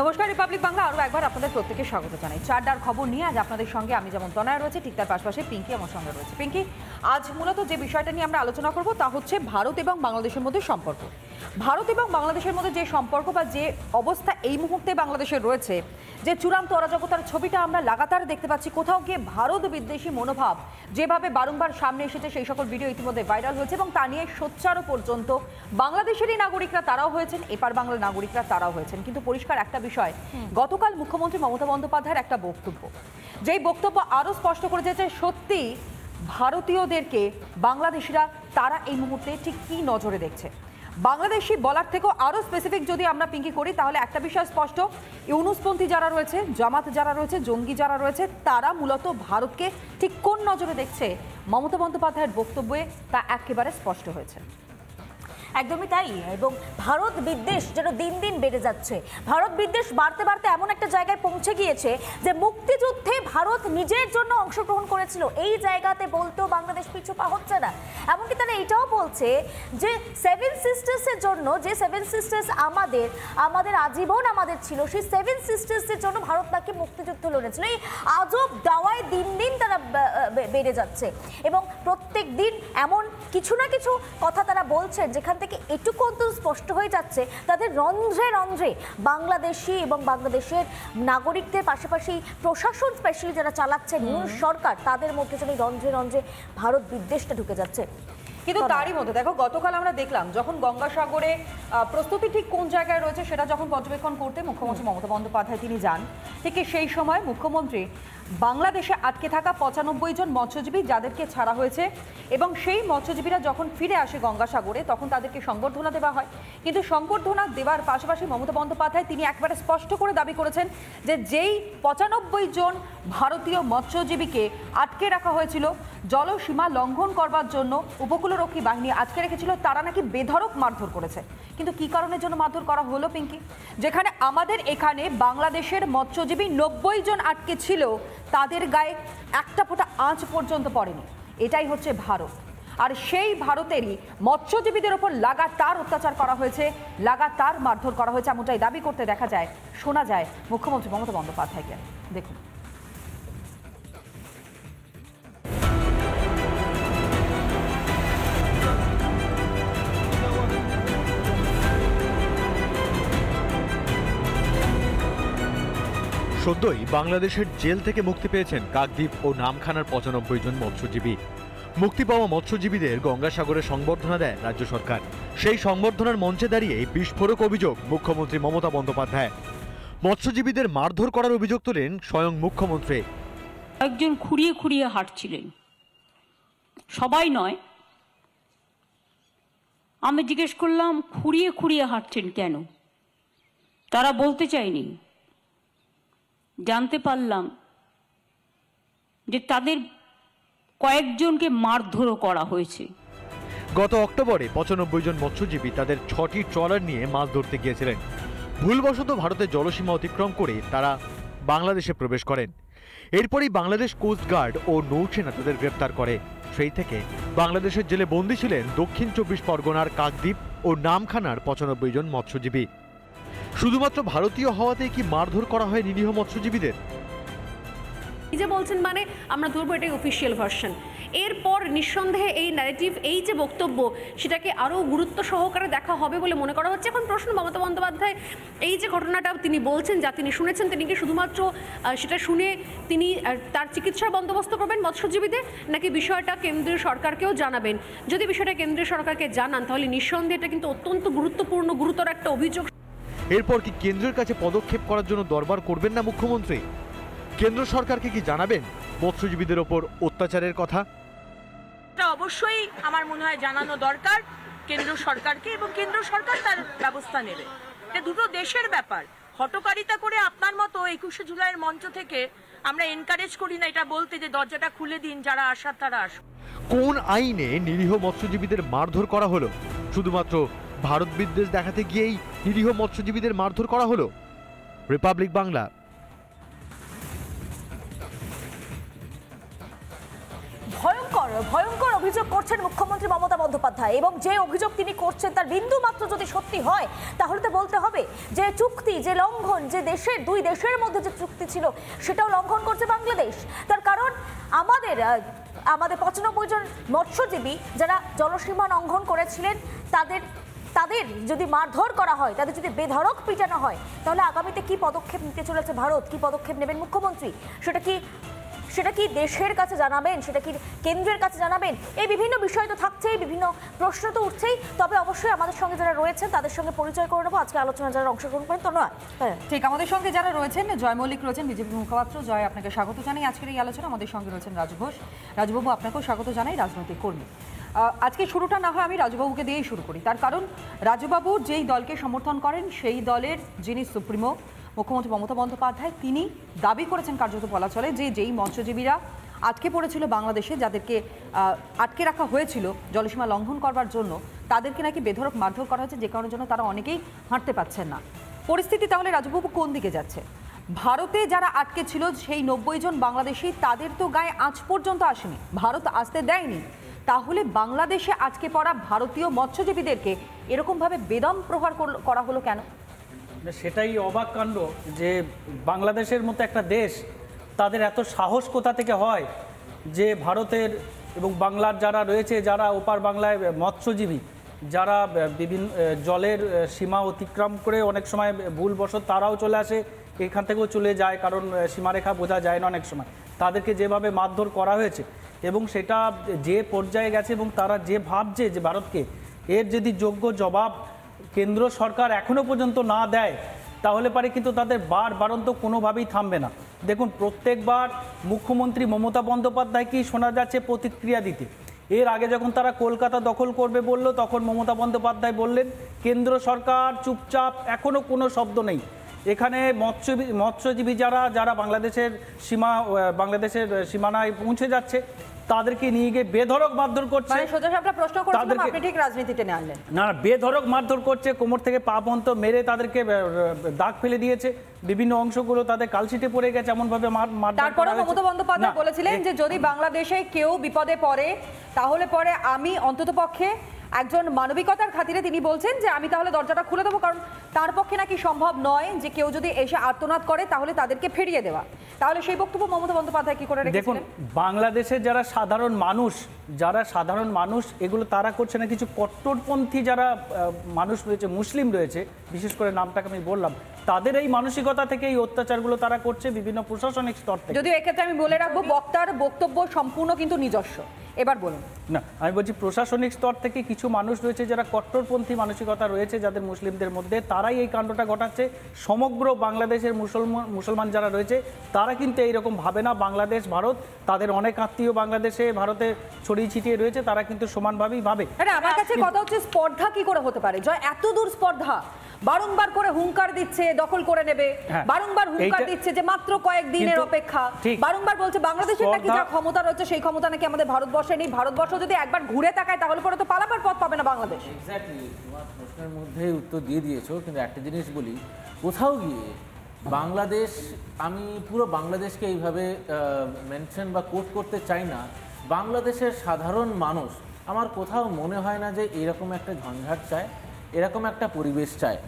নমস্কার, রিপাবলিক বাংলা আরও একবার আপনাদের প্রত্যেককে স্বাগত জানাই। চারটার খবর নিয়ে আজ আপনাদের সঙ্গে আমি যেমন তনয়া রয়েছে, ঠিক তার পাশাপাশি পিঙ্কি আমার সঙ্গে রয়েছে। পিঙ্কি, আজ মূলত যে বিষয়টা নিয়ে আমরা আলোচনা করব তা হচ্ছে ভারত এবং বাংলাদেশের মধ্যে সম্পর্ক। ভারত এবং বাংলাদেশের মধ্যে যে সম্পর্ক বা যে অবস্থা এই মুহূর্তে বাংলাদেশের রয়েছে, যে চূড়ান্ত অরাজকতার ছবিটা আমরা লাগাতার দেখতে পাচ্ছি, কোথাও গিয়ে ভারত বিদ্বেষী মনোভাব যেভাবে বারংবার সামনে এসেছে, সেই সকল ভিডিও ইতিমধ্যে ভাইরাল হয়েছে এবং তা নিয়ে সোচ্চারও পর্যন্ত বাংলাদেশেরই নাগরিকরা তারাও হয়েছেন, এপার বাংলার নাগরিকরা তারাও হয়েছেন। কিন্তু পরিষ্কার একটা বিষয়, গতকাল মুখ্যমন্ত্রী মমতা বন্দ্যোপাধ্যায়ের একটা বক্তব্য, যেই বক্তব্য আরও স্পষ্ট করে দিয়েছে সত্যি ভারতীয়দেরকে বাংলাদেশিরা তারা এই মুহূর্তে ঠিক কী নজরে দেখছে। বাংলাদেশি বলার থেকেও আরও স্পেসিফিক যদি আমরা পিঙ্কি করি, তাহলে একটা বিষয় স্পষ্ট, ইউনুসপন্থী যারা রয়েছে, জামাত যারা রয়েছে, জঙ্গি যারা রয়েছে, তারা মূলত ভারতকে ঠিক কোন নজরে দেখছে মমতা বন্দ্যোপাধ্যায়ের বক্তব্যে তা একেবারে স্পষ্ট হয়েছে। একদমই তাই। এবং ভারত বিদ্বেষ যেন দিন দিন বেড়ে যাচ্ছে। ভারত বিদ্বেষ বাড়তে বাড়তে এমন একটা জায়গায় পৌঁছে গিয়েছে যে মুক্তিযুদ্ধে ভারত নিজের জন্য অংশগ্রহণ করেছিল, এই জায়গাতে বলতেও বাংলাদেশ পিছু পা হচ্ছে না। এমনকি তারা এটাও বলছে যে সেভেন সিস্টার্সের জন্য, যে সেভেন সিস্টার্স আমাদের আজীবন আমাদের ছিল, সেই সেভেন সিস্টার্সের জন্য ভারত নাকি মুক্তিযুদ্ধ লড়েছিল। এই আজব দাওয়ায় দিন দিন তারা বেড়ে যাচ্ছে এবং প্রত্যেক দিন এমন কিছু না কিছু কথা তারা বলছেন যেখান থেকে এটুকু অন্তত স্পষ্ট হয়ে যাচ্ছে তাদের রন্ধ্রে রন্ধ্রে বাংলাদেশি এবং বাংলাদেশের নাগরিকদের পাশাপাশি প্রশাসন স্পেশালি যারা চালাচ্ছেন ইউনুস সরকার, তাদের মধ্যে যেন রন্ধ্রে রন্ধ্রে ভারত বিদ্বেষটা ঢুকে যাচ্ছে। কিন্তু তারই মধ্যে দেখো, গতকাল আমরা দেখলাম যখন গঙ্গাসাগরে প্রস্তুতি ঠিক কোন জায়গায় রয়েছে সেটা যখন পর্যবেক্ষণ করতে মুখ্যমন্ত্রী মমতা বন্দ্যোপাধ্যায় তিনি যান, ঠিক সেই সময় মুখ্যমন্ত্রী বাংলাদেশে আটকে থাকা ৯৫ জন মৎস্যজীবী যাদেরকে ছাড়া হয়েছে এবং সেই মৎস্যজীবীরা যখন ফিরে আসে গঙ্গাসাগরে তখন তাদেরকে সংবর্ধনা দেওয়া হয়। কিন্তু সংবর্ধনা দেওয়ার পাশাপাশি মমতা বন্দ্যোপাধ্যায় তিনি একবারে স্পষ্ট করে দাবি করেছেন যে যেই ৯৫ জন ভারতীয় মৎস্যজীবীকে আটকে রাখা হয়েছিল জলসীমা লঙ্ঘন করবার জন্য, উপকূলরক্ষী বাহিনী আটকে রেখেছিল, তারা নাকি বেধড়ক মারধর করেছে। কিন্তু কি কারণের জন্য মারধর করা হলো পিঙ্কি? যেখানে আমাদের এখানে বাংলাদেশের মৎস্যজীবী ৯০ জন আটকে ছিল, তাদের গায়ে একটা ফোঁটা আঁচ পর্যন্ত পড়েনি। এটাই হচ্ছে ভারত। আর সেই ভারতেরই মৎস্যজীবীদের ওপর লাগাতার অত্যাচার করা হয়েছে, লাগাতার মারধর করা হয়েছে, এমনটাই দাবি করতে দেখা যায়, শোনা যায় মুখ্যমন্ত্রী মমতা বন্দ্যোপাধ্যায়কে। দেখুন। সদ্যই বাংলাদেশের জেল থেকে মুক্তি পেয়েছেন কাকদ্বীপ ও নামখানার ৯৫ জন মৎস্যজীবী। মুক্তি পাওয়া মৎস্যজীবীদের গঙ্গাসাগরে সংবর্ধনা দেয় রাজ্য সরকার। সেই সংবর্ধনার মঞ্চে দাঁড়িয়ে বিস্ফোরক অভিযোগ মুখ্যমন্ত্রী মমতা বন্দ্যোপাধ্যায়। মৎস্যজীবীদের মারধর করার অভিযোগ তোলেন স্বয়ং মুখ্যমন্ত্রী। একজন খুঁড়িয়ে খুঁড়িয়ে হাঁটছিলেন, সবাই নয়। আমি জিজ্ঞেস করলাম খুঁড়িয়ে খুঁড়িয়ে হাঁটছেন কেন? তারা বলতে চায়নি। জানতে পারলাম যে তাদের কয়েকজনকে মারধরও করা হয়েছে। গত অক্টোবরে ৯৫ জন মৎস্যজীবী তাদের ৬টি ট্রলার নিয়ে মাছ ধরতে গিয়েছিলেন। ভুলবশত ভারতের জলসীমা অতিক্রম করে তারা বাংলাদেশে প্রবেশ করেন। এরপরই বাংলাদেশ কোস্টগার্ড ও নৌসেনা তাদের গ্রেপ্তার করে। সেই থেকে বাংলাদেশের জেলে বন্দী ছিলেন দক্ষিণ ২৪ পরগনার কাকদ্বীপ ও নামখানার ৯৫ জন মৎস্যজীবী। শুধুমাত্র ভারতীয় হওয়াতেই কি মারধর করা হয় নিরীহ মৎস্যজীবীদের? যে বলছেন মানে আমরা ধরবো এটাই অফিসিয়াল ভার্সন। এরপর নিঃসন্দেহে এই ন্যারেটিভ, এই যে বক্তব্য, সেটাকে আরও গুরুত্ব সহকারে দেখা হবে বলে মনে করা হচ্ছে। এখন প্রশ্ন, মমতা বন্দ্যোপাধ্যায় এই যে ঘটনাটা তিনি বলছেন, যা তিনি শুনেছেন, তিনি কি শুধুমাত্র সেটা শুনে তিনি তার চিকিৎসার বন্দোবস্ত করবেন মৎস্যজীবীদের, নাকি বিষয়টা কেন্দ্রীয় সরকারকেও জানাবেন? যদি বিষয়টা কেন্দ্রীয় সরকারকে জানান তাহলে নিঃসন্দেহে এটা কিন্তু অত্যন্ত গুরুত্বপূর্ণ, গুরুতর একটা অভিযোগ। এরপর কি কেন্দ্রের কাছে পদক্ষেপ করার জন্য দরবার করবেন না মুখ্যমন্ত্রী? কেন্দ্র সরকারকে কি জানাবেন মৎস্যজীবীদের ওপর অত্যাচারের কথা? এটা অবশ্যই আমার মনে হয় জানানো দরকার কেন্দ্র সরকারকে, এবং কেন্দ্র সরকার তার ব্যবস্থা নেবে। এটা দুটো দেশের ব্যাপার। হটকারিতা করে আপনার মতো ২১শে জুলাইয়ের মঞ্চ থেকে আমরা এনকারেজ করি না এটা বলতে যে দরজাটা খুলে দিন, যারা আসার তারা আসুন। কোন আইনে নিরীহ মৎস্যজীবীদের মারধর করা হলো? শুধুমাত্র ভারত বিদ্বেষ দেখাতে গিয়েই নিরীহ মৎস্যজীবীদের মারধর করা হলো? রিপাবলিক বাংলা। ভয়ঙ্কর ভয়ঙ্কর অভিযোগ করছেন মুখ্যমন্ত্রী মমতা বন্দ্যোপাধ্যায়, এবং যে অভিযোগ তিনি করছেন তার বিন্দু মাত্র যদি সত্যি হয় তাহলে তো বলতে হবে যে চুক্তি, যে লঙ্ঘন, যে দুই দেশের মধ্যে যে চুক্তি ছিল সেটাও লঙ্ঘন করছে বাংলাদেশ। তার কারণ আমাদের 95 জন মৎস্যজীবী যারা জলসীমা লঙ্ঘন করেছিলেন তাদের যদি মারধর করা হয়, তাদের যদি বেধড়ক পিটানো হয়, তাহলে আগামীতে কি পদক্ষেপ নিতে চলেছে ভারত, কি পদক্ষেপ নেবেন মুখ্যমন্ত্রী, সেটা কি দেশের কাছে জানাবেন, সেটা কি কেন্দ্রের কাছে জানাবেন? এই বিভিন্ন বিষয় তো থাকছেই, বিভিন্ন প্রশ্ন তো উঠছেই। তবে অবশ্যই আমাদের সঙ্গে যারা রয়েছেন তাদের সঙ্গে পরিচয় করে নেবো, আজকে আলোচনা যারা অংশগ্রহণ করেন। ধন্যবাদ। ঠিক, আমাদের সঙ্গে যারা রয়েছেন, জয় মল্লিক রয়েছেন, বিজেপি মুখপাত্র। জয়, আপনাকে স্বাগত জানাই আজকের এই আলোচনা। আমাদের সঙ্গে রয়েছেন রাজু ঘোষ। রাজুবাবু, আপনাকেও স্বাগত জানাই, রাজনৈতিক কর্মী। আজকে শুরুটা না হয় আমি রাজুবাবুকে দিয়েই শুরু করি, তার কারণ রাজুবাবু যেই দলকে সমর্থন করেন সেই দলের যিনি সুপ্রিমো মুখ্যমন্ত্রী মমতা বন্দ্যোপাধ্যায়, তিনি দাবি করেছেন কার্যত বলা চলে যে যেই মৎস্যজীবীরা আটকে পড়েছিল বাংলাদেশে, যাদেরকে আটকে রাখা হয়েছিল জলসীমা লঙ্ঘন করবার জন্য, তাদেরকে নাকি বেধড়ক মারধর করা হয়েছে, যে কারণের জন্য তারা অনেকেই হাঁটতে পারছেন না। পরিস্থিতি তাহলে রাজুবাবু কোন দিকে যাচ্ছে? ভারতে যারা আটকে ছিল সেই 90 জন বাংলাদেশি, তাদের তো গায়ে আজ পর্যন্ত আসেনি, ভারত আসতে দেয়নি। তাহলে বাংলাদেশে আটকে পড়া ভারতীয় মৎস্যজীবীদেরকে এরকমভাবে বেদম প্রহার করা হলো কেন? সেটাই অবাক কাণ্ড যে বাংলাদেশের মতো একটা দেশ, তাদের এত সাহস কোথা থেকে হয় যে ভারতের এবং বাংলার যারা রয়েছে, যারা ওপার বাংলায় মৎস্যজীবী, যারা বিভিন্ন জলের সীমা অতিক্রম করে অনেক সময় ভুলবশত তারাও চলে আসে, এখান থেকেও চলে যায়, কারণ সীমারেখা বোঝা যায় না অনেক সময়, তাদেরকে যেভাবে মারধর করা হয়েছে এবং সেটা যে পর্যায়ে গেছে, এবং তারা যে ভাবছে যে ভারতকে এর যদি যোগ্য জবাব কেন্দ্র সরকার এখনো পর্যন্ত না দেয়, তাহলে পারে কিন্তু তাদের বারন্ত কোনোভাবেই থামবে না। দেখুন, প্রত্যেকবার মুখ্যমন্ত্রী মমতা বন্দ্যোপাধ্যায়কেই শোনা যাচ্ছে প্রতিক্রিয়া দিতে। এর আগে যখন তারা কলকাতা দখল করবে বলল, তখন মমতা বন্দ্যোপাধ্যায় বললেন কেন্দ্র সরকার চুপচাপ, এখনো কোনো শব্দ নেই। এখানে মৎস্যজীবী যারা বাংলাদেশের সীমানায় পৌঁছে যাচ্ছে, তাদেরকে নিয়ে গিয়ে বেধড়ক মারধর করছে। না, বেধড়ক মারধর করছে, কোমর থেকে পা পর্যন্ত মেরে তাদেরকে দাগ ফেলে দিয়েছে, বিভিন্ন অংশগুলো তাদের কালশিটে পড়ে গেছে, এমন ভাবে তারপরে মমতা বন্দ্যোপাধ্যায় বলেছিলেন যে যদি বাংলাদেশে কেউ বিপদে পড়ে তাহলে পরে আমি অন্ততপক্ষে একজন মানবিকতার খাতিরে তিনি বলছেন যে আমি তাহলে দরজাটা খুলে দেবো, কারণ তার পক্ষে নাকি সম্ভব নয় যে কেউ যদি এসে আর্তনাদ করে তাহলে তাদেরকে ফিরিয়ে দেওয়া। তাহলে সেই বক্তব্য মমতা বন্দ্যোপাধ্যায় কি করে রেখেছিলেন? দেখুন, বাংলাদেশের যারা সাধারণ মানুষ এগুলো তারা করছে না, কিছু কট্টরপন্থী যারা মানুষ রয়েছে, মুসলিম রয়েছে, বিশেষ করে নামটাকে আমি বললাম, তাদের এই মানসিকতা থেকে এই অত্যাচারগুলো তারা করছে বিভিন্ন প্রশাসনিক স্তর থেকে। যদিও এক্ষেত্রে আমি বলে রাখবো বক্তার বক্তব্য সম্পূর্ণ কিন্তু নিজস্ব। এবার বলুন। না, আমি বলছি প্রশাসনিক স্তর থেকে কিছু মানুষ রয়েছে যারা কট্টরপন্থী মানসিকতা রয়েছে যাদের মুসলিমদের মধ্যে, তারাই এই কাণ্ডটা ঘটাচ্ছে। সমগ্র বাংলাদেশের মুসলমান যারা রয়েছে তারা কিন্তু এইরকম ভাবে না। বাংলাদেশ, ভারত, তাদের অনেক আত্মীয় বাংলাদেশে, ভারতে ছড়িয়ে ছিটিয়ে রয়েছে, তারা কিন্তু সমানভাবেই ভাবে। আমার কাছে কথা হচ্ছে স্পর্ধা কি করে হতে পারে? জয়, এত দূর স্পর্ধা, বারংবার করে হুঙ্কার দিচ্ছে দখল করে নেবে, বারংবার হুঙ্কার দিচ্ছে যে মাত্র কয়েকদিনের অপেক্ষা, বারংবার বলছে বাংলাদেশের নাকি যা ক্ষমতা রয়েছে সেই ক্ষমতা নাকি আমাদের ভারতবর্ষে নেই, ভারতবর্ষ যদি একবার ঘুরে তাকায় তাহলে পরে তো পালাবার পথ পাবে না বাংলাদেশ। এক্স্যাক্টলি, তোমার প্রশ্নের মধ্যে উত্তর দিয়ে দিয়েছো, কিন্তু একটা জিনিস বলি, কোথাও গিয়ে বাংলাদেশ, আমি পুরো বাংলাদেশকে এইভাবে মেনশন বা কোট করতে চাই না, বাংলাদেশের সাধারণ মানুষ আমার কোথাও মনে হয় না যে এরকম একটা ঝঞ্ঝাট চায়, এরকম একটা পরিবেশ চায়।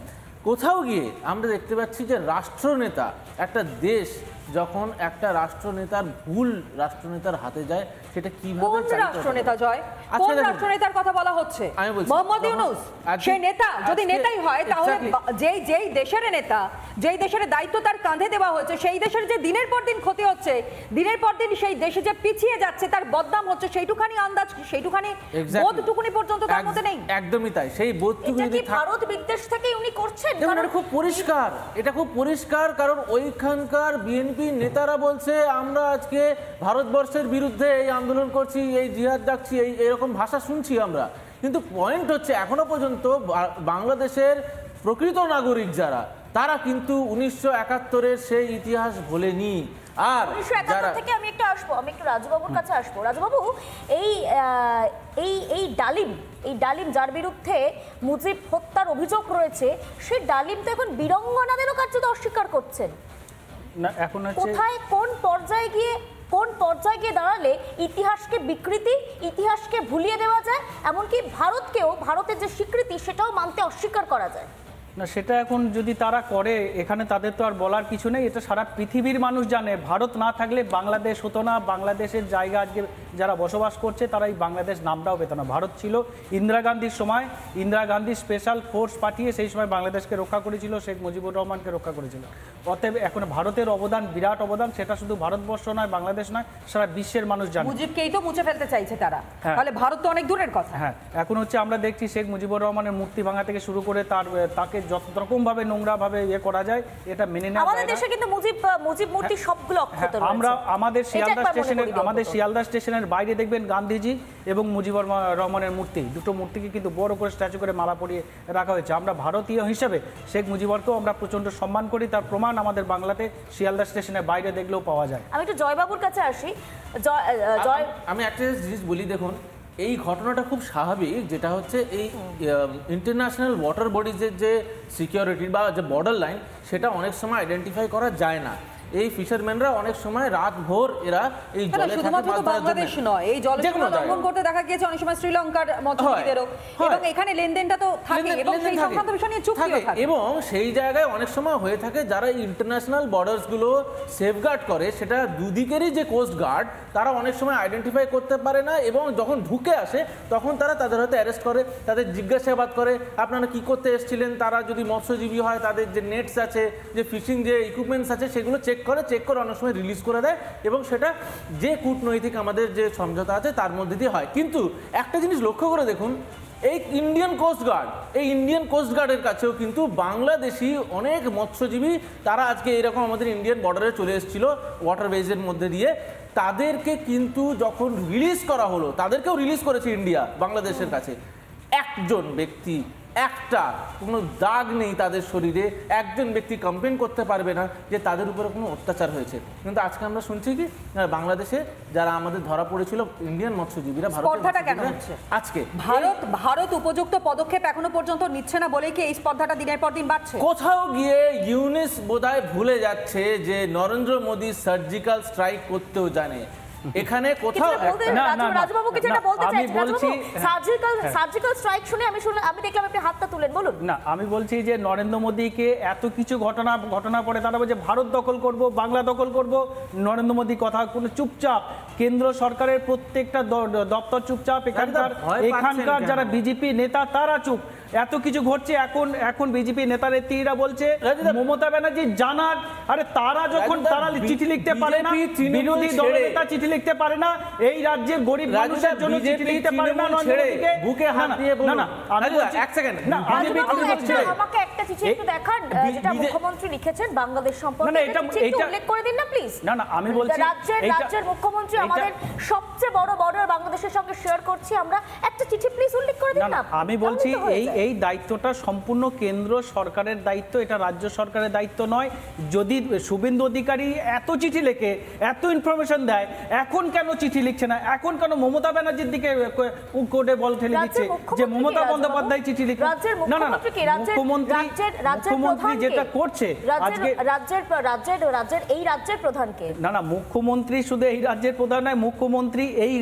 কোথাও গিয়ে আমরা দেখতে পাচ্ছি যে রাষ্ট্রনেতা, একটা দেশ যখন একটা রাষ্ট্রনেতার ভুল রাষ্ট্রনেতার হাতে যায়, সেটা কিভাবে রাষ্ট্রনেতা জয়, কোন রাষ্ট্রনেতার কথা বলা হচ্ছে? মোহাম্মদ ইউনূস সেই নেতা যদি নেতাই হয়, তাহলে যেই দেশের নেতা, যেই দেশের দায়িত্ব তার কাঁধে দেওয়া হয়েছে, সেই দেশের যে দিনের পর দিন ক্ষতি হচ্ছে, দিনের পর দিন সেই দেশে যে পিছিয়ে যাচ্ছে, তার বদনাম হচ্ছে, সেইটুখানি আন্দাজ, সেইটুখানি বোধটুকুনি পর্যন্ত তার মধ্যে নেই। একদমই তাই, সেই বোধটুকুনি যদি ভারত বিদ্বেষ থেকে উনি করছেন, এটা খুব পরিষ্কার, এটা খুব পরিষ্কার, কারণ ওইখানকার বিএনপি নেতারা বলছে আমরা আজকে ভারতবর্ষের বিরুদ্ধে এই আন্দোলন করছি, এই জিহাদ ডাকছি, এইরকম ভাষা শুনছি আমরা। কিন্তু পয়েন্ট হচ্ছে এখনো পর্যন্ত বাংলাদেশের প্রকৃত নাগরিক যারা, তারা কিন্তু 1971-এর সেই ইতিহাস ভোলেনি। আর 1971 থেকে আমি একটু রাজুবাবুর কাছে আসবো। রাজুবাবু, এই ডালিম যার বিরুদ্ধে মুজিব হত্যার অভিযোগ রয়েছে, সেই ডালিম তো এখন বীরঙ্গনাদেরও কার্যত অস্বীকার করছেন। না, এখন কোথায় কোন পর্যায়ে গিয়ে কোন পর্যায়ে গিয়ে দাঁড়ালে ইতিহাসকে বিকৃতি, ইতিহাসকে ভুলিয়ে দেওয়া যায়, এমনকি ভারতকেও, ভারতের যে স্বীকৃতি সেটাও মানতে অস্বীকার করা যায়? না, সেটা এখন যদি তারা করে, এখানে তাদের তো আর বলার কিছু নেই। এটা সারা পৃথিবীর মানুষ জানে, ভারত না থাকলে বাংলাদেশ হতো না, বাংলাদেশের জায়গা আজকে যারা বসবাস করছে তারা এই বাংলাদেশ নামটাও পেত না। ভারত ছিল ইন্দিরা গান্ধীর সময়, ইন্দিরা গান্ধী স্পেশাল ফোর্স পাঠিয়ে সেই সময় বাংলাদেশকে রক্ষা করেছিল, শেখ মুজিবুর রহমানকে রক্ষা করেছিল। অতএব এখন ভারতের অবদান, বিরাট অবদান, সেটা শুধু ভারতবর্ষ নয়, বাংলাদেশ নয়, সারা বিশ্বের মানুষ জানে। মুজিবকেই তো মুছে ফেলতে চাইছে তারা, তাহলে ভারত তো অনেক দূরের কথা। হ্যাঁ, এখন হচ্ছে আমরা দেখছি শেখ মুজিবুর রহমানের মূর্তি ভাঙা থেকে শুরু করে তাকে যত রকম ভাবে নোংরা ভাবে করা যায় এটা মেনে নেওয়া যায় না। আমাদের দেশে কিন্তু মুজিব মূর্তি সবগুলো অক্ষত রয়েছে। আমরা আমাদের শিয়ালদা স্টেশনের বাইরে দেখবেন গান্ধীজি এবং মুজিবুর রহমানের মূর্তি, দুটো মূর্তিকে কিন্তু বড় করে স্ট্যাচু করে মালা পরিয়ে রাখা হয়েছে। আমরা ভারতীয় হিসেবে শেখ মুজিবুরকেও আমরা প্রচন্ড সম্মান করি, তার প্রমাণ আমাদের বাংলাতে শিয়ালদা স্টেশনের বাইরে দেখলেও পাওয়া যায়। আমি একটু জয়বাবুর কাছে আসি। আমি একটা জিনিস বলি, দেখুন এই ঘটনাটা খুব স্বাভাবিক, যেটা হচ্ছে এই ইন্টারন্যাশনাল ওয়াটার বডিজের যে সিকিউরিটি বা যে বর্ডার লাইন, সেটা অনেক সময় আইডেন্টিফাই করা যায় না। এই ফিশারম্যানরা অনেক সময় রাত ভোর এরা এই জলে শুধুমাত্র বাংলাদেশ নয়, এই জলসীমা লঙ্ঘন করতে দেখা গিয়েছে অনেক সময় শ্রীলঙ্কার মৎস্যজীবীদেরও, এবং এখানে লেনদেনটা তো থাকে এবং সেই সংক্রান্ত বিষয় নিয়ে চুক্তিও থাকে। এবং সেই জায়গায় অনেক সময় হয়ে থাকে যারা ইন্টারন্যাশনাল বর্ডার্স গুলো সেফগার্ড করে, সেটা দুদিকেরই যে কোস্ট গার্ড, তারা অনেক সময় আইডেন্টিফাই করতে পারে না, এবং যখন ঢুকে আসে তখন তারা তাদের হয়তো অ্যারেস্ট করে, তাদের জিজ্ঞাসাবাদ করে আপনারা কি করতে এসেছিলেন। তারা যদি মৎস্যজীবী হয়, তাদের যে নেটস আছে, যে ফিশিং যে ইকুইপমেন্টস আছে, সেগুলো চেক করে অনেক সময় রিলিজ করে দেয়, এবং সেটা যে কূটনৈতিক আমাদের যে সমঝোতা আছে তার মধ্যে দিয়ে হয়। কিন্তু একটা জিনিস লক্ষ্য করে দেখুন, এই ইন্ডিয়ান কোস্ট গার্ডের কাছেও কিন্তু বাংলাদেশি অনেক মৎস্যজীবী, তারা আজকে এরকম আমাদের ইন্ডিয়ান বর্ডারে চলে এসেছিল ওয়াটারওয়েজের মধ্যে দিয়ে, তাদেরকে কিন্তু যখন রিলিজ করা হলো, তাদেরকেও রিলিজ করেছে ইন্ডিয়া বাংলাদেশের কাছে। একজন ব্যক্তি, একটা কোনো দাগ নেই তাদের শরীরে, একজন ব্যক্তি কমপ্লেন করতে পারবে না যে তাদের উপরে কোনো অত্যাচার হয়েছে। কিন্তু আজকে আমরা শুনছি কি বাংলাদেশে যারা আমাদের ধরা পড়েছিল ইন্ডিয়ান মৎস্যজীবীরা, স্পর্ধাটা কেন হচ্ছে আজকে? ভারত উপযুক্ত পদক্ষেপ এখনো পর্যন্ত নিচ্ছে না বলেই কি এই স্পর্ধাটা দিনের পর দিন বাড়ছে? কোথাও গিয়ে ইউনিস বোধহয় ভুলে যাচ্ছে যে নরেন্দ্র মোদী সার্জিক্যাল স্ট্রাইক করতেও জানে। এখানে কোথাও রাজবাবু কিছু একটা বলতে চাইছেন। সার্জিক্যাল স্ট্রাইক শুনে আমি দেখলাম আপনি হাতটা তুলেন, বলুন। না, আমি বলছি যে নরেন্দ্র মোদীকে এত কিছু ঘটনা পরে তারা বলছে ভারত দখল করব, বাংলা দখল করব। নরেন্দ্র মোদী কথা কোনো চুপচাপ, কেন্দ্র সরকারের প্রত্যেকটা দপ্তর চুপচাপ, এখানকার যারা বিজেপি নেতা তারা চুপ। এত কিছু ঘটছে, এখন বিজেপি নেতা নেত্রীরা বলছে মমতা ব্যানার্জি জানাক। আরে তারা যখন তারা চিঠি লিখতে পারে না, বিরোধী দলের নেতা চিঠি লিখতে পারে না, এই রাজ্যে গরিব মানুষের জন্য চিঠি লিখতে পারে না, বুকে হাত দিয়ে বলুন। না, আমি বলছি এক সেকেন্ড, না আমাকে একটা চিঠি একটু দেখান যেটা মুখ্যমন্ত্রী লিখেছেন বাংলাদেশ সম্পর্কে, এটা উল্লেখ করে দিন না প্লিজ। না, আমি বলছি রাজ্যের মুখ্যমন্ত্রী আমাদের সবচেয়ে বড় বর্ডার বাংলাদেশের সঙ্গে শেয়ার করছি আমরা, একটা চিঠি প্লিজ উল্লেখ করে দিন না। আমি বলছি এই দায়িত্বটা সম্পূর্ণ কেন্দ্র সরকারের দায়িত্ব, এটা রাজ্য সরকারের দায়িত্ব নয়। যদি শুভেন্দু অধিকারী এত চিঠি লেখে, এত ইনফরমেশন দেয়, এখন কেন চিঠি লিখছে না? এখন কেন মমতা ব্যানার্জির দিকে কোর্টে বল ঠেলে দিচ্ছে যে মমতা বন্দ্যোপাধ্যায় চিঠি লিখবে? না, মুখ্যমন্ত্রী যেটা করছে আজকে এই রাজ্যের প্রধানকে, না, মুখ্যমন্ত্রী শুধু এই রাজ্যের প্রধান নয়, মুখ্যমন্ত্রী এই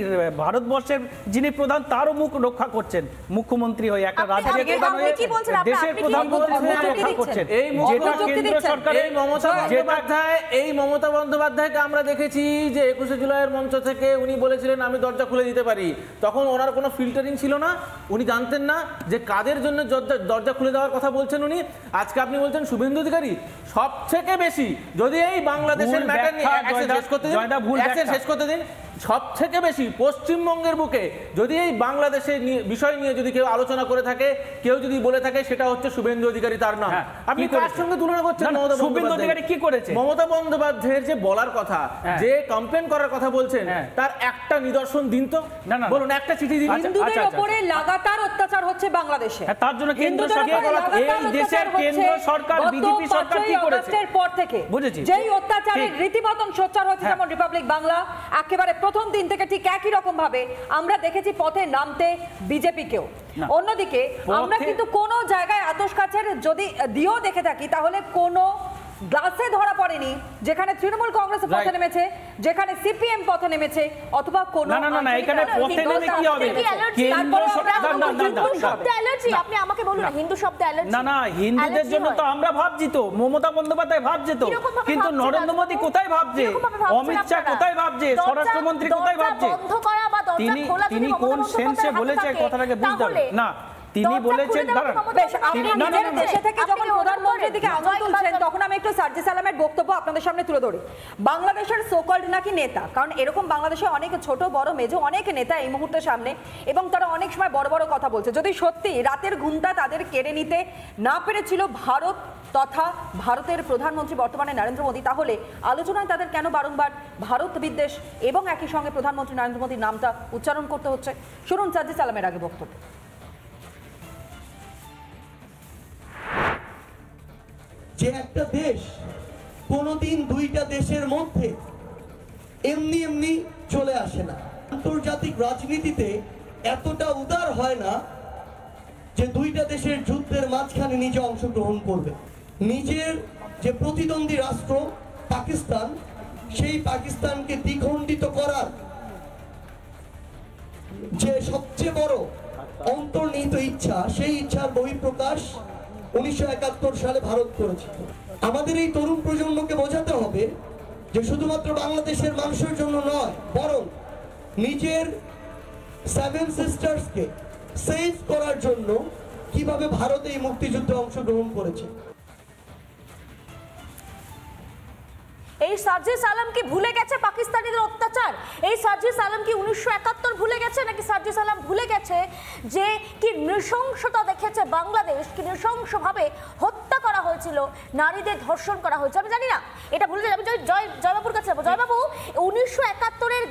ভারতবর্ষের যিনি প্রধান তারও মুখ রক্ষা করছেন। মুখ্যমন্ত্রী হয়ে একটা রাজ্যের দেশের প্রধানমন্ত্রী রক্ষা করছেন। এই মমতা বন্দ্যোপাধ্যায়কে আমরা দেখেছি যে 21শে জুলাইয়ের মঞ্চ থেকে উনি বলেছিলেন আমি দরজা খুলে দিতে পারি। তখন ওনার কোনো ফিল্টারিং ছিল না, উনি জানতেন না যে কাদের জন্য দরজা খুলে দেওয়ার কথা বলছেন উনি। আজকে আপনি বলছেন শুভেন্দু অধিকারী সব থেকে বেশি, যদি এই বাংলাদেশের ম্যাটার নিয়ে শেষ করতে দিন, সব থেকে বেশি পশ্চিমবঙ্গের বুকে যদি এই বাংলাদেশের বিষয় নিয়ে যদি কেউ আলোচনা করে থাকে, কেউ যদি বলে থাকে, সেটা হচ্ছে শুভেন্দু অধিকারী তার নাম। আপনি কার সঙ্গে তুলনা করছেন? শুভেন্দু অধিকারী কি করেছে? মমতা বন্দ্যোপাধ্যায়ের যে বলার কথা, যে কমপ্লেন করার কথা বলছেন, তার একটা নিদর্শন দিন তো, বলুন একটা চিঠি দিন। হিন্দুদের উপরে লাগাতার অত্যাচার হচ্ছে বাংলাদেশে, তার জন্য কেন্দ্র সরকার, এই দেশের কেন্দ্র সরকার, বিজেপি সরকার কি করেছে পর থেকে যেই অত্যাচারের রীতিমতন সোচ্চার হচ্ছে, যেমন রিপাবলিক বাংলা একেবারে প্রথম দিন থেকে ঠিক একই রকম ভাবে আমরা দেখেছি পথে নামতে বিজেপিকেও। অন্যদিকে আমরা কিন্তু কোনো জায়গায় আতশ কাচের যদি দিয়েও দেখে থাকি, তাহলে কোনো গ্লাসে ধরা পড়েনি, যেখানে তৃণমূল কংগ্রেস পথে নেমেছে, যেখানে সিপিএম পথে নেমেছে, অথবা কোন না এখানে পথে নেমে কি হবে? কেন্দ্র অ্যালার্জি, আপনি আমাকে বলুন না হিন্দু শব্দ অ্যালার্জি। না হিন্দুদের জন্য তো আমরা ভাবছি, তো মমতা বন্দ্যোপাধ্যায় ভাবছে তো, কিন্তু নরেন্দ্র মোদী কোথায় ভাবছে, অমিত শাহ কোথায় ভাবছে, স্বরাষ্ট্রমন্ত্রী কোথায় ভাবছে? তিনি কোন সেন্সে বলেছে কথাটাকে বুঝতে হবে না। তিনি বলেছেন দেশে থেকে যখন প্রধানমন্ত্রীর দিকে আঙুল তুলছেন, তখন আমি একটু সার্জিস আলমের বক্তব্য আপনাদের সামনে তুলে ধরি। বাংলাদেশের সোকল্ড নাকি নেতা, কারণ এরকম বাংলাদেশে অনেক ছোট বড় মেজো অনেক নেতা এই মুহূর্তে সামনে, এবং তারা অনেক সময় বড় বড় কথা বলছে। যদি সত্যি রাতের ঘুমটা তাদের কেড়ে নিতে না পেরেছিল ভারত তথা ভারতের প্রধানমন্ত্রী বর্তমানে নরেন্দ্র মোদী, তাহলে আলোচনায় তাদের কেন বারংবার ভারত বিদ্বেষ এবং একই সঙ্গে প্রধানমন্ত্রী নরেন্দ্র মোদীর নামটা উচ্চারণ করতে হচ্ছে? শুনুন সার্জিস আলমের আগে বক্তব্য। যে একটা দেশ কোনোদিন দুইটা দেশের মধ্যে এমনি চলে আসে না। আন্তর্জাতিক রাজনীতিতে এতটা উদার হয় না যে দুইটা দেশের যুদ্ধের মাঝখানে নিজে অংশগ্রহণ করবে। নিজের যে প্রতিদ্বন্দ্বী রাষ্ট্র পাকিস্তান, সেই পাকিস্তানকে দ্বিখণ্ডিত করার যে সবচেয়ে বড় অন্তর্নিহিত ইচ্ছা, সেই ইচ্ছার বহিঃপ্রকাশ 1971 সালে ভারত করেছে। আমাদের এই তরুণ প্রজন্মকে বোঝাতে হবে যে শুধুমাত্র বাংলাদেশের মানুষের জন্য নয়, বরং নিজের সেভেন সিস্টার্সকে সেভ করার জন্য কিভাবে ভারত এই মুক্তিযুদ্ধে অংশগ্রহণ করেছে। এই সার্জিস আলম কি ভুলে গেছে পাকিস্তানিদের অত্যাচার? এই সার্জিস আলম কি 1971 ভুলে গেছে, নাকি সার্জিস আলম ভুলে গেছে যে কি নৃশংসতা দেখেছে বাংলাদেশ, কি নৃশংসভাবে হত্যা করা হয়েছিল, নারীদের ধর্ষণ করা হয়েছে? আমি জানি না, এটা ভুলে যাবে। জয়বাবুর কাছে যাবো। জয়বাবু, 1971-এর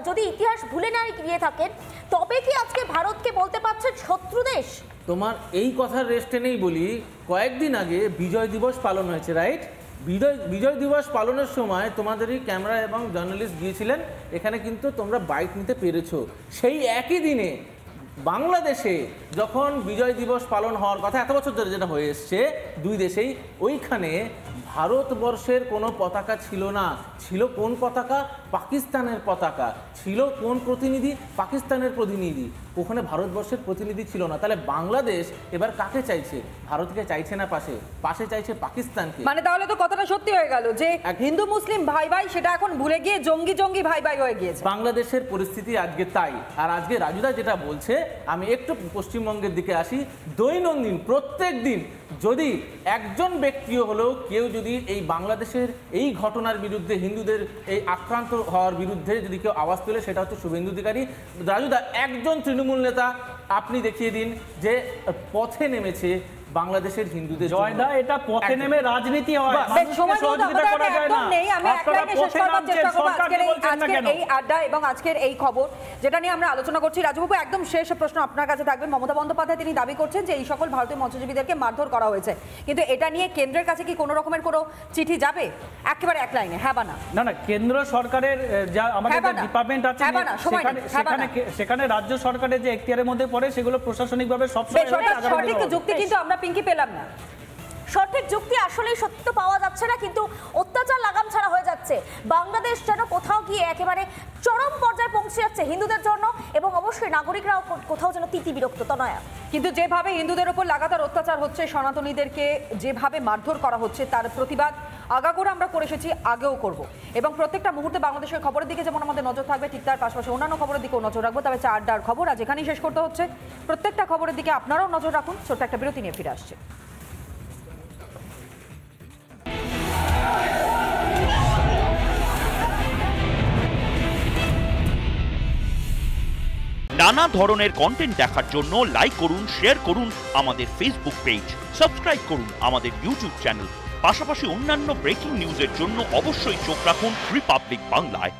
যদি ইতিহাস ভুলে না গিয়ে থাকেন, তবে কি আজকে ভারতকে বলতে পারছেন শত্রু দেশ? তোমার এই কথার রেস্টে নেই বলি, কয়েকদিন আগে বিজয় দিবস পালন হয়েছে, রাইট? বিজয় দিবস পালনের সময় তোমাদেরই ক্যামেরা এবং জার্নালিস্ট গিয়েছিলেন, এখানে কিন্তু তোমরা বাইক নিতে পেরেছো। সেই একই দিনে বাংলাদেশে যখন বিজয় দিবস পালন হওয়ার কথা, এত বছর ধরে যেটা হয়ে এসছে দুই দেশেই, ওইখানে ভারতবর্ষের কোনো পতাকা ছিল না। ছিল কোন পতাকা? পাকিস্তানের পতাকা। ছিল কোন প্রতিনিধি? পাকিস্তানের প্রতিনিধি। ওখানে ভারতবর্ষের প্রতিনিধি ছিল না। তাহলে বাংলাদেশ এবার কাকে চাইছে? ভারতকে চাইছে না, পাশে চাইছে পাকিস্তানকে। মানে তাহলে তো কথাটা সত্যি হয়ে গেল যে হিন্দু মুসলিম ভাই ভাই সেটা এখন ভুলে গিয়ে জঙ্গি ভাই ভাই হয়ে গিয়েছে। বাংলাদেশের পরিস্থিতি আজকে তাই। আর আজকে রাজুদা যেটা বলছে, আমি একটু পশ্চিমবঙ্গের দিকে আসি। দৈনন্দিন প্রত্যেক দিন যদি একজন ব্যক্তিও হলেও কেউ যদি এই বাংলাদেশের এই ঘটনার বিরুদ্ধে, হিন্দুদের এই আক্রান্ত হওয়ার বিরুদ্ধে যদি কেউ আওয়াজ তোলে, সেটা হচ্ছে শুভেন্দু অধিকারী। রাজুদা, একজন তৃণমূল নেতা আপনি দেখিয়ে দিন যে পথে নেমেছে বাংলাদেশের হিন্দুদের। জয়দা, এটা পথে নেমে রাজনীতি হয়, সহযোগিতা করা যায় না। এই আড্ডা এবং আজকের এই খবর যেটা নিয়ে আমরা আলোচনা করছি, রাজুবাবু একদম শেষ প্রশ্ন আপনার কাছে থাকবে। মমতা বন্দ্যোপাধ্যায় তিনি দাবি করছেন যে এই সকল ভারতীয় মৎস্যজীবীদেরকে মারধর করা হয়েছে, কিন্তু এটা নিয়ে কেন্দ্রের কাছে কি কোনো রকমের কোনো চিঠি যাবে? একেবারে এক লাইনে, হ্যাঁ বা না? না, কেন্দ্র সরকারের যা আমাদের ডিপার্টমেন্ট আছে সেখানে রাজ্য সরকারের যে এখতিয়ারের মধ্যে পড়ে, সেগুলো প্রশাসনিকভাবে সবসময় সঠিক যুক্তি কিন্তু আমরা পিঙ্কি পেলাম না। সঠিক যুক্তি আসলেই সত্য পাওয়া যাচ্ছে না, কিন্তু অত্যাচার লাগাম ছাড়া হয়ে যাচ্ছে। বাংলাদেশ যেন কোথাও গিয়ে একেবারে চরম পর্যায়ে পৌঁছে যাচ্ছে হিন্দুদের জন্য, এবং অবশ্যই নাগরিকরাও কোথাও যেন তিতি বিরক্ত। নয়া, কিন্তু যেভাবে হিন্দুদের উপর লাগাতার অত্যাচার হচ্ছে, সনাতনীদেরকে যেভাবে মারধর করা হচ্ছে, তার প্রতিবাদ আগাগোড়া আমরা করে এসেছি, আগেও করব, এবং প্রত্যেকটা মুহূর্তে বাংলাদেশের খবরের দিকে যেমন আমাদের নজর থাকবে, ঠিক তার পাশাপাশি অন্যান্য খবরের দিকেও নজর রাখবো। তবে আড্ডার খবর আজ এখানেই শেষ করতে হচ্ছে। প্রত্যেকটা খবরের দিকে আপনারাও নজর রাখুন। ছোট্ট একটা বিরতি নিয়ে ফিরে আসছে। নানা ধরনের কন্টেন্ট দেখার জন্য লাইক করুন, শেয়ার করুন আমাদের ফেসবুক পেজ, সাবস্ক্রাইব করুন আমাদের ইউটিউব চ্যানেল। পাশাপাশি অন্যান্য ব্রেকিং নিউজের জন্য অবশ্যই চোখ রাখুন রিপাবলিক বাংলায়।